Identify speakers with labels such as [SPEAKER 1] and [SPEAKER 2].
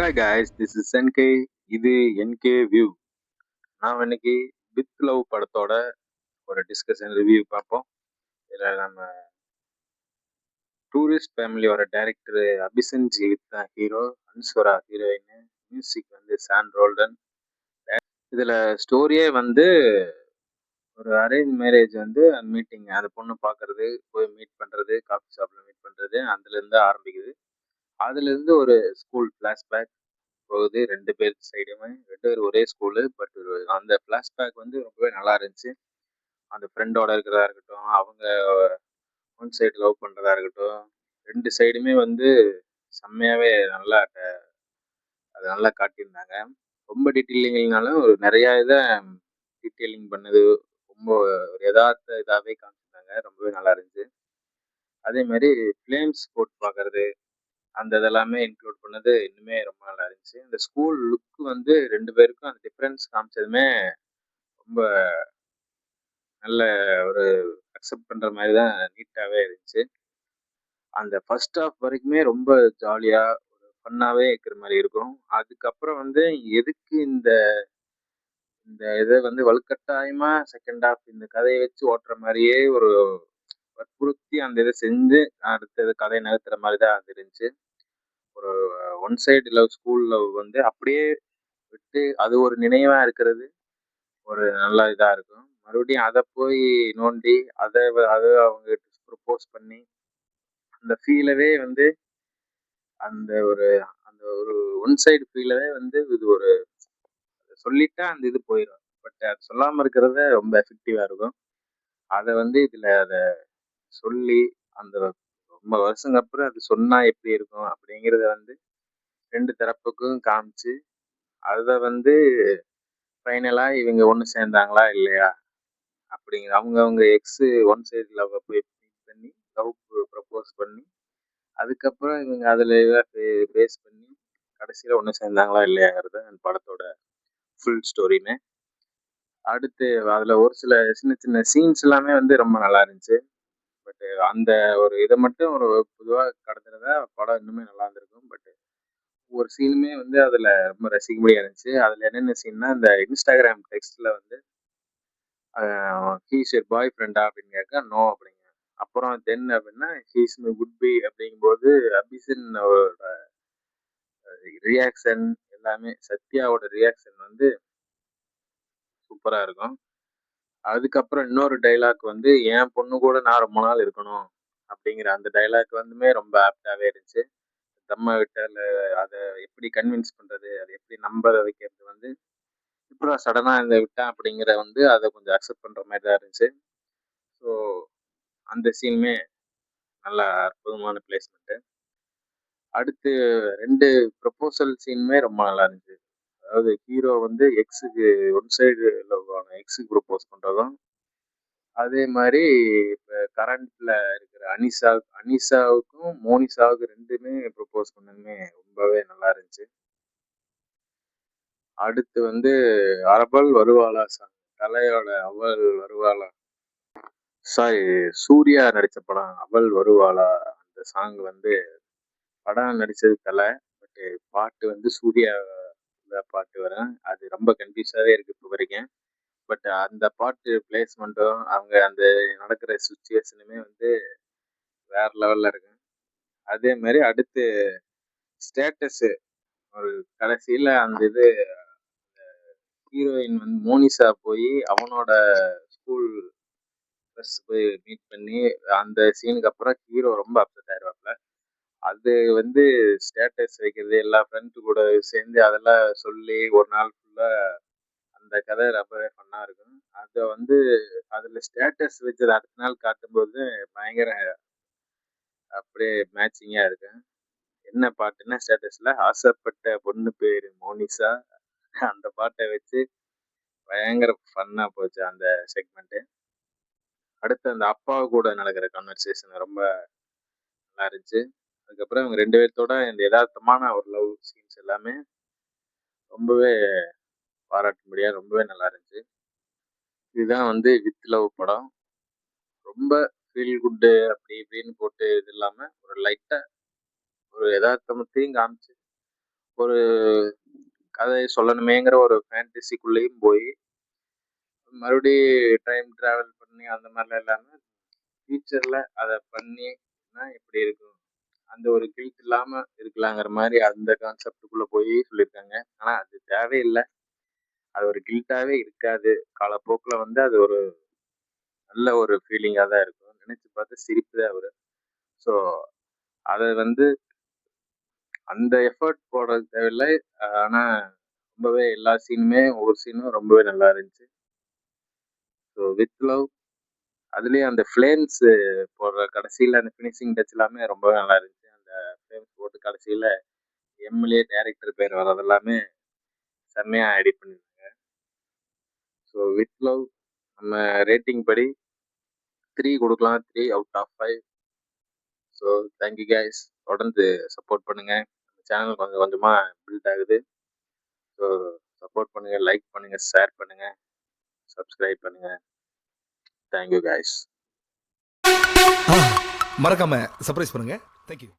[SPEAKER 1] Hi guys, this is NK. இது NK view. நான் இன்னைக்கு வித் லவ் படத்தோட ஒரு டிஸ்கஷன் ரிவ்யூ பார்ப்போம். இதில் நம்ம டூரிஸ்ட் ஃபேமிலியோட டைரக்டர் அபிசன் ஜீவித் தான் ஹீரோ, அன்ஸ்வரா ஹீரோயின், மியூசிக் வந்து சான் ரோல்டன். இதில் ஸ்டோரியே வந்து ஒரு அரேஞ்ச் மேரேஜ் வந்து மீட்டிங், அந்த பொண்ணு பார்க்கறது, போய் மீட் பண்ணுறது, காஃபி ஷாப்பில் மீட் பண்ணுறது, அதுலேருந்து ஆரம்பிக்குது. அதுலேருந்து ஒரு ஸ்கூல் ஃப்ளாஷ்பேக் போகுது. 2 பேர் சைடுமே 2 பேரும் ஒரே ஸ்கூலு. பட் அந்த ஃப்ளாஷ்பேக் வந்து ரொம்பவே நல்லா இருந்துச்சு. அந்த ஃப்ரெண்டோட இருக்கிறதா இருக்கட்டும், அவங்க ஒன் சைடு லவ் பண்ணுறதா இருக்கட்டும், 2 சைடுமே வந்து செம்மையாகவே நல்லா அது நல்லா காட்டியிருந்தாங்க. ரொம்ப டீட்டெயிலிங் இல்லைனாலும் ஒரு நிறையா இதை டீட்டெயிலிங் பண்ணது ரொம்ப ஒரு யதார்த்த இதாகவே காமிச்சிருந்தாங்க. ரொம்பவே நல்லா இருந்துச்சு. அதேமாதிரி ஃப்ளேம்ஸ் போட்டு பார்க்கறது, அந்த இதெல்லாமே இன்க்ளூட் பண்ணது இன்னுமே ரொம்ப நல்லா இருந்துச்சு. இந்த ஸ்கூல் லுக் வந்து 2 பேருக்கும் அந்த டிஃப்ரென்ஸ் காமிச்சதுமே ரொம்ப நல்ல ஒரு அக்செப்ட் பண்ற மாதிரி தான் நீட்டாவே இருந்துச்சு. அந்த ஃபர்ஸ்ட் ஹாஃப் வரைக்குமே ரொம்ப ஜாலியா ஒரு ஃபன்னாவே இருக்கிற மாதிரி இருக்கும். அதுக்கப்புறம் வந்து எதுக்கு இந்த இந்த இதை வந்து வலுக்கட்டாயமா செகண்ட் ஹாஃப் இந்த கதையை வச்சு ஓட்டுற மாதிரியே ஒரு வற்புறுத்தி அந்த இதை செஞ்சு அடுத்தது கதையை நகர்த்துற மாதிரி தான் இருந்துச்சு. ஒரு one side love, school love வந்து அப்படியே விட்டு அது ஒரு நினைவா இருக்கிறது ஒரு நல்ல இதா இருக்கும். மறுபடியும் அதை போய் நோண்டி அதை அவங்க ப்ரொப்போஸ் பண்ணி அந்த ஃபீலவே வந்து அந்த ஒரு ஒன் சைடு ஃபீலவே வந்து இது ஒரு சொல்லிட்டா அந்த இது போயிடும். பட் அது சொல்லாம இருக்கிறத ரொம்ப எஃபெக்டிவா இருக்கும். அதை வந்து இதுல அதை சொல்லி அந்த ரொம்ப வருஷங்க அப்புறம் அது சொன்னா எப்படி இருக்கும் அப்படிங்கிறத வந்து 2 தரப்புக்கும் காமிச்சு அதை வந்து ஃபைனலா இவங்க ஒன்று சேர்ந்தாங்களா இல்லையா அப்படிங்கிற அவங்க எக்ஸ் ஒன் சைடு லவ் போய் மீட் பண்ணி லவ் ப்ரப்போஸ் பண்ணி அதுக்கப்புறம் இவங்க அதில் பேஸ் பண்ணி கடைசியில் ஒன்று சேர்ந்தாங்களா இல்லையாங்கிறத அந்த படத்தோட ஃபுல் ஸ்டோரின்னு. அடுத்து அதில் ஒரு சில சின்ன சின்ன சீன்ஸ் எல்லாமே வந்து ரொம்ப நல்லா இருந்துச்சு. பட் அந்த ஒரு இதை மட்டும் ஒரு பொதுவாக கடத்துறதா படம் இன்னுமே நல்லா இருந்திருக்கும். பட் ஒரு சீனுமே வந்து அதில் ரொம்ப ரசிக்கும்படியாக இருந்துச்சு. அதில் என்னென்ன சீன்னா, இந்த இன்ஸ்டாகிராம் டெக்ஸ்ட்டில் வந்து ஹீஸ் யுவர் பாய் ஃப்ரெண்டா அப்படின்னு கேட்க நோ அப்படிங்க. அப்புறம் தென் அப்படின்னா ஹீஸ் மை குட் பி அப்படிங்கும்போது அபிசன் ரியாக்ஷன் எல்லாமே, சத்யாவோட ரியாக்ஷன் வந்து சூப்பராக இருக்கும். அதுக்கப்புறம் இன்னொரு டைலாக் வந்து என் பொண்ணு கூட நான் ரொம்ப நாள் இருக்கணும் அப்படிங்கிற அந்த டைலாக் வந்துமே ரொம்ப ஆப்டாகவே இருந்துச்சு. தம்ம விட்டால் அதை எப்படி கன்வின்ஸ் பண்ணுறது, அதை எப்படி நம்ப வைக்கிறது வந்து இப்போ சடனாக இந்த விட்டேன் அப்படிங்கிற வந்து அதை கொஞ்சம் அக்செப்ட் பண்ணுற மாதிரி தான் இருந்துச்சு. ஸோ அந்த சீனுமே நல்லா அற்புதமான பிளேஸ்மெண்ட்டு. அடுத்து 2 ப்ரப்போசல் சீனுமே ரொம்ப நல்லா இருந்துச்சு. அதாவது ஹீரோ வந்து எக்ஸுக்கு ஒன் சைடு லவ்வான எக்ஸுக்கு ப்ரப்போஸ் பண்ணுறதும், அதே மாதிரி இப்போ கரண்ட்ல இருக்கிற அனிஷாவுக்கும் மோனிஷாவுக்கு 2மே ப்ரப்போஸ் பண்ணதுமே ரொம்பவே நல்லா இருந்துச்சு. அடுத்து வந்து அவள் வருவாளா சாங், தலையோட அவள் வருவாளா, சாரி சூர்யா நடித்த படம் அவள் வருவாளா, அந்த சாங் வந்து படம் நடிச்சது தலை. பட் பாட்டு வந்து சூர்யா பாட்டு வரும். அது ரொம்ப கன்ஃபியூஸாகவே இருக்கு இப்போ வரைக்கும். பட் அந்த பாட்டு பிளேஸ்மெண்ட்டும் அவங்க அந்த நடக்கிற சுச்சுவேஷனுமே வந்து வேற லெவல்ல இருக்கு. அதே மாதிரி அடுத்து ஸ்டேட்டஸ் ஒரு கடைசியில் அந்த இது ஹீரோயின் வந்து மோனிஷா போய் அவனோட ஸ்கூல் ப்ரெஸ் போய் மீட் பண்ணி அந்த சீனுக்கு அப்புறம் ஹீரோ ரொம்ப அப்செட் ஆயிடுவாப்ல. அது வந்து ஸ்டேட்டஸ் வைக்கிறது எல்லா ஃப்ரெண்ட்ஸு கூட சேர்ந்து அதெல்லாம் சொல்லி ஒரு நாள் ஃபுல்லாக அந்த கதை ரொம்பவே ஃபன்னாக இருக்கும். அதை வந்து அதில் ஸ்டேட்டஸ் வச்சது அடுத்த நாள் காட்டும்போது பயங்கர அப்படியே மேட்சிங்காக இருக்கும். என்ன பாட்டுன்னா ஸ்டேட்டஸில் ஆசைப்பட்ட பொண்ணு பேர் மோனிஷா, அந்த பாட்டை வச்சு பயங்கர ஃபன்னாக போச்சு அந்த செக்மெண்ட்டு. அடுத்து அந்த அப்பா கூட நடக்கிற கான்வர்சேஷன் ரொம்ப நல்லா இருந்துச்சு. அதுக்கப்புறம் இவங்க 2 பேர்த்தோட இந்த யதார்த்தமான ஒரு லவ் சீன்ஸ் எல்லாமே ரொம்பவே பாராட்டும்படியாக ரொம்பவே நல்லா இருந்துச்சு. இதுதான் வந்து வித் லவ் படம். ரொம்ப ஃபீல் குட்டு அப்படி இப்படின்னு போட்டு இது இல்லாமல் ஒரு லைட்டாக ஒரு யதார்த்தமத்தையும் காமிச்சு ஒரு கதைய சொல்லணுமேங்கிற ஒரு ஃபேண்டஸிக்குள்ளேயும் போய், மறுபடியும் டைம் டிராவல் பண்ணி அந்த மாரிலாம் இல்லாம, ஃபியூச்சர்ல அத பண்ணினா எப்படி இருக்கும்? அந்த ஒரு கில்ட் இல்லாம இருக்கலாங்கிற மாரி அந்த கான்செப்ட்டுக்குள்ள போய் சொல்லியிருக்காங்க. ஆனா அது தேவையில்ல. அது ஒரு கில்ட்டாவே இருக்காது. காலப்போக்குல வந்து அது ஒரு நல்ல ஒரு ஃபீலிங்கா தான் இருக்கும். நினைச்சு பார்த்தா சிரிப்பு தான் வரும். ஸோ அத வந்து அந்த எஃபோர்ட் போடுறது தேவையில்ல. ஆனா ரொம்பவே எல்லா சீனுமே ஒவ்வொரு சீனும் ரொம்பவே நல்லா இருந்துச்சு. ஸோ வித் லவ் அதுலயும் அந்த ஃப்ளேம்ஸ் போடுற கடைசியில அந்த ஃபினிஷிங் டச் எல்லாமே ரொம்பவே நல்லா இருந்துச்சு. அந்த ஃப்ளேம்ஸ் போட்டு கடைசியில எம்எல்ஏ டைரக்டர் பேர் வர்றது எல்லாமே செம்மையா எடிட் பண்ணியிருந்தாங்க. ஸோ வித் லவ் நம்ம ரேட்டிங் படி 3 குடுக்கலாம். 3 out of 5. So thank you guys. தொடர்ந்து சப்போர்ட் பண்ணுங்க. நம்ம சேனல் கொஞ்சம் கொஞ்சமா பில்ட் ஆகுது. ஸோ சப்போர்ட் பண்ணுங்க, லைக் பண்ணுங்க, ஷேர் பண்ணுங்க, சப்ஸ்கிரைப் பண்ணுங்க. Thank you guys.
[SPEAKER 2] மறக்காம சர்ப்ரைஸ் பண்ணுங்க. தேங்க்யூ.